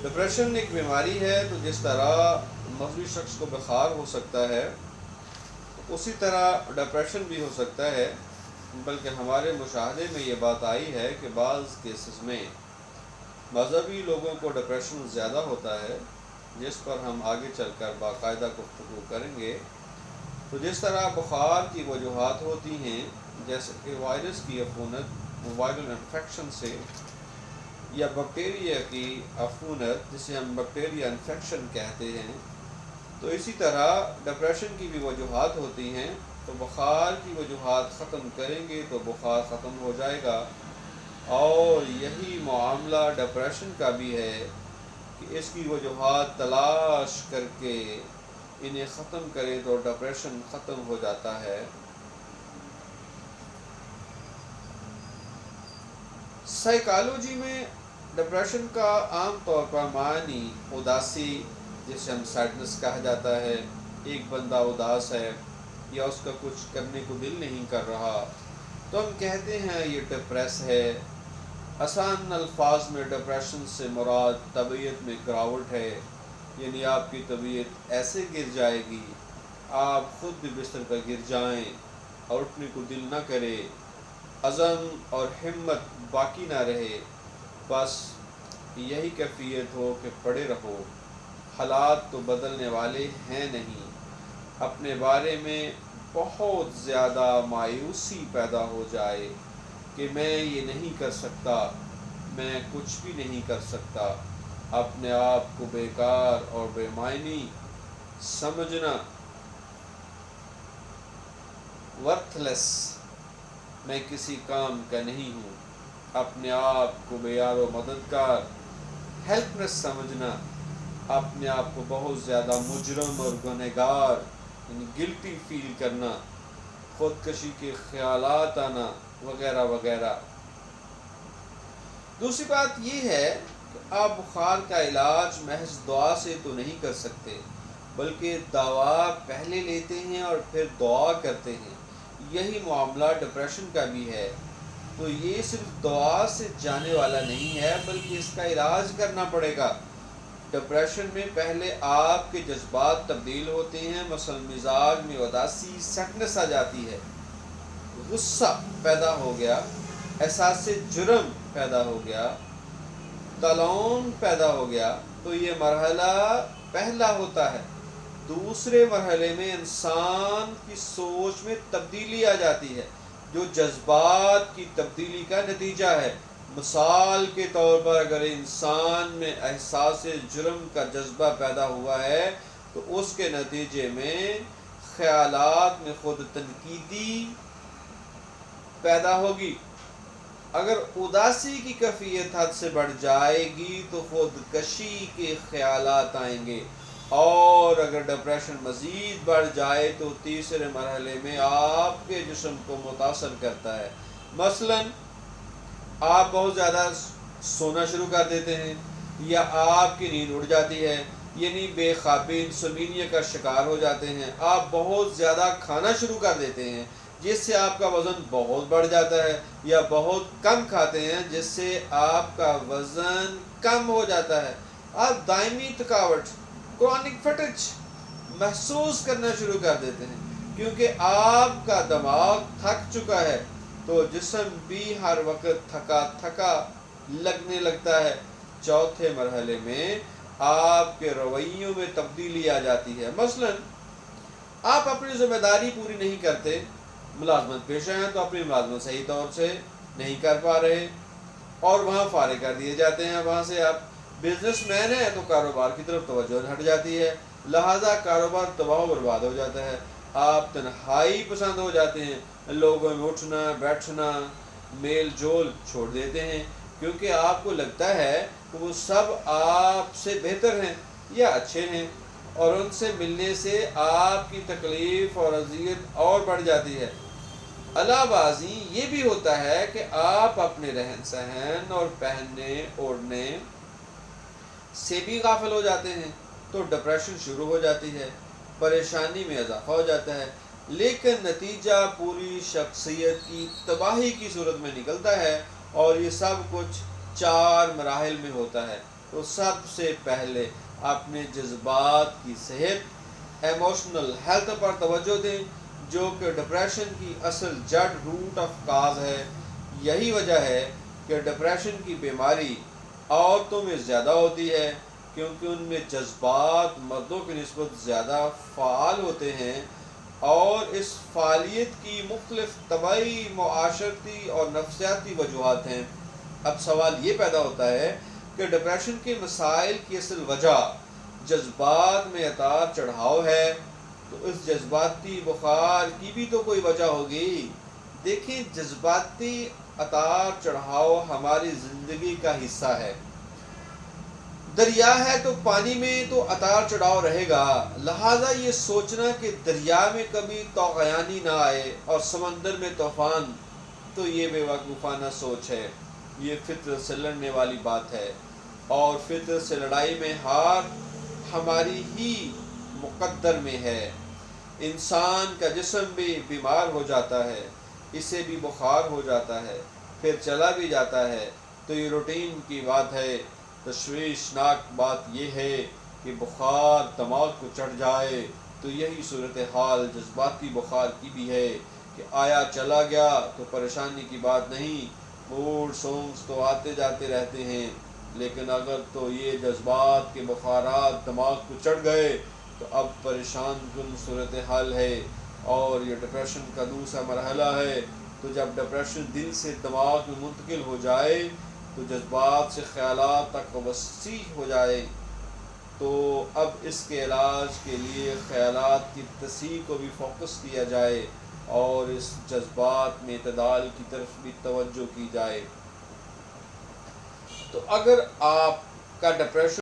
Depression ایک بیماری ہے، تو جس طرح مغوی شخص کو بخار ہو سکتا ہے اسی طرح ڈپریشن بھی ہو سکتا ہے، بلکہ ہمارے مشاہدے میں یہ بات آئی ہے کہ بعض کیسز میں مذہبی لوگوں کو ڈپریشن زیادہ ہوتا ہے، جس پر ہم آگے چل کر باقاعدہ گفتگو کریں گے۔ تو جس طرح بخار کی وجوہات ہوتی ہیں، جیسے کہ وائرس کی عفونت وائرل انفیکشن سے، یا بیکٹیریا کی عفونت جسے ہم بیکٹیریا انفیکشن کہتے ہیں، تو اسی طرح ڈپریشن کی بھی وجوہات ہوتی ہیں۔ تو بخار کی وجوہات ختم کریں گے تو بخار ختم ہو جائے گا، اور یہی معاملہ ڈپریشن کا بھی ہے کہ اس کی وجوہات تلاش کر کے انہیں ختم کرے تو ڈپریشن ختم ہو جاتا ہے۔ سائیکالوجی میں ڈپریشن کا عام طور پر معنی اداسی، جسے ہم سیڈنس کہا جاتا ہے، ایک بندہ اداس ہے یا اس کا کچھ کرنے کو دل نہیں کر رہا تو ہم کہتے ہیں یہ ڈپریس ہے۔ آسان الفاظ میں ڈپریشن سے مراد طبیعت میں گراوٹ ہے، یعنی آپ کی طبیعت ایسے گر جائے گی آپ خود بھی بستر پر گر جائیں اور اٹھنے کو دل نہ کرے، عزم اور ہمت باقی نہ رہے، بس یہی کیفیت ہو کہ پڑے رہو۔ حالات تو بدلنے والے ہیں نہیں، اپنے بارے میں بہت زیادہ مایوسی پیدا ہو جائے کہ میں یہ نہیں کر سکتا، میں کچھ بھی نہیں کر سکتا، اپنے آپ کو بیکار اور بے معنی سمجھنا، ورتھ لیس، میں کسی کام کا نہیں ہوں، اپنے آپ کو بے یار و مددگار، ہیلپ لیس سمجھنا، اپنے آپ کو بہت زیادہ مجرم اور گنہگار یعنی گلٹی فیل کرنا، خودکشی کے خیالات آنا، وغیرہ وغیرہ۔ دوسری بات یہ ہے کہ آپ بخار کا علاج محض دعا سے تو نہیں کر سکتے، بلکہ دوا پہلے لیتے ہیں اور پھر دعا کرتے ہیں۔ یہی معاملہ ڈپریشن کا بھی ہے۔ تو یہ صرف دعا سے جانے والا نہیں ہے، بلکہ اس کا علاج کرنا پڑے گا۔ ڈپریشن میں پہلے آپ کے جذبات تبدیل ہوتے ہیں، مثلا مزاج میں اداسی، سٹنس آ جاتی ہے، غصہ پیدا ہو گیا، احساس جرم پیدا ہو گیا، تلون پیدا ہو گیا۔ تو یہ مرحلہ پہلا ہوتا ہے۔ دوسرے مرحلے میں انسان کی سوچ میں تبدیلی آ جاتی ہے، جو جذبات کی تبدیلی کا نتیجہ ہے۔ مثال کے طور پر اگر انسان میں احساس جرم کا جذبہ پیدا ہوا ہے تو اس کے نتیجے میں خیالات میں خود تنقیدی پیدا ہوگی۔ اگر اداسی کی کیفیت حد سے بڑھ جائے گی تو خودکشی کے خیالات آئیں گے، اور اگر ڈپریشن مزید بڑھ جائے تو تیسرے مرحلے میں آپ کے جسم کو متاثر کرتا ہے۔ مثلا آپ بہت زیادہ سونا شروع کر دیتے ہیں، یا آپ کی نیند اڑ جاتی ہے، یعنی بے خوابی انسومنیا کا شکار ہو جاتے ہیں۔ آپ بہت زیادہ کھانا شروع کر دیتے ہیں جس سے آپ کا وزن بہت بڑھ جاتا ہے، یا بہت کم کھاتے ہیں جس سے آپ کا وزن کم ہو جاتا ہے۔ آپ دائمی تھکاوٹ کرونک فٹیج محسوس کرنا شروع کر دیتے ہیں، کیونکہ آپ کا دماغ تھک چکا ہے تو جسم بھی ہر وقت تھکا تھکا لگنے لگتا ہے۔ چوتھے مرحلے میں آپ کے رویوں میں تبدیلی آ جاتی ہے۔ مثلا آپ اپنی ذمہ داری پوری نہیں کرتے، ملازمت پیشہ ہیں تو اپنی ملازمت صحیح طور سے نہیں کر پا رہے اور وہاں فارغ کر دیے جاتے ہیں۔ وہاں سے آپ بزنس مین ہیں تو کاروبار کی طرف توجہ ہٹ جاتی ہے، لہذا کاروبار تباہ و برباد ہو جاتا ہے۔ آپ تنہائی پسند ہو جاتے ہیں، لوگوں میں اٹھنا بیٹھنا میل جول چھوڑ دیتے ہیں، کیونکہ آپ کو لگتا ہے کہ وہ سب آپ سے بہتر ہیں یا اچھے ہیں، اور ان سے ملنے سے آپ کی تکلیف اور اذیت اور بڑھ جاتی ہے۔ علاوہ بازی یہ بھی ہوتا ہے کہ آپ اپنے رہن سہن اور پہننے اوڑھنے سے بھی غافل ہو جاتے ہیں، تو ڈپریشن شروع ہو جاتی ہے، پریشانی میں اضافہ ہو جاتا ہے، لیکن نتیجہ پوری شخصیت کی تباہی کی صورت میں نکلتا ہے، اور یہ سب کچھ 4 مراحل میں ہوتا ہے۔ تو سب سے پہلے اپنے جذبات کی صحت، ایموشنل ہیلتھ پر توجہ دیں، جو کہ ڈپریشن کی اصل جڑ، روٹ آف کاز ہے۔ یہی وجہ ہے کہ ڈپریشن کی بیماری عورتوں میں زیادہ ہوتی ہے، کیونکہ ان میں جذبات مردوں کی نسبت زیادہ فعال ہوتے ہیں، اور اس فعالیت کی مختلف طبعی، معاشرتی اور نفسیاتی وجوہات ہیں۔ اب سوال یہ پیدا ہوتا ہے کہ ڈپریشن کے مسائل کی اصل وجہ جذبات میں اتار چڑھاؤ ہے، تو اس جذباتی بخار کی بھی تو کوئی وجہ ہوگی۔ دیکھیں، جذباتی اتار چڑھاؤ ہماری زندگی کا حصہ ہے۔ دریا ہے تو پانی میں تو اتار چڑھاؤ رہے گا، لہٰذا یہ سوچنا کہ دریا میں کبھی طغیانی نہ آئے اور سمندر میں طوفان، تو یہ بے وقوفانہ سوچ ہے۔ یہ فطرت سے لڑنے والی بات ہے، اور فطرت سے لڑائی میں ہار ہماری ہی مقدر میں ہے۔ انسان کا جسم بھی بیمار ہو جاتا ہے، اسے بھی بخار ہو جاتا ہے، پھر چلا بھی جاتا ہے، تو یہ روٹین کی بات ہے۔ تشویشناک بات یہ ہے کہ بخار دماغ کو چڑھ جائے، تو یہی صورتحال جذباتی بخار کی بھی ہے کہ آیا چلا گیا تو پریشانی کی بات نہیں، موڈ سونگز تو آتے جاتے رہتے ہیں، لیکن اگر تو یہ جذبات کے بخارات دماغ کو چڑھ گئے تو اب پریشان کن صورتحال ہے، اور یہ ڈپریشن کا دوسرا مرحلہ ہے۔ تو جب ڈپریشن دل سے دماغ میں منتقل ہو جائے تو جذبات سے خیالات تک وسیع ہو جائے، تو اب اس کے علاج کے لیے خیالات کی تصحیح کو بھی فوکس کیا جائے، اور اس جذبات میں اعتدال کی طرف بھی توجہ کی جائے۔ تو اگر آپ کا ڈپریشن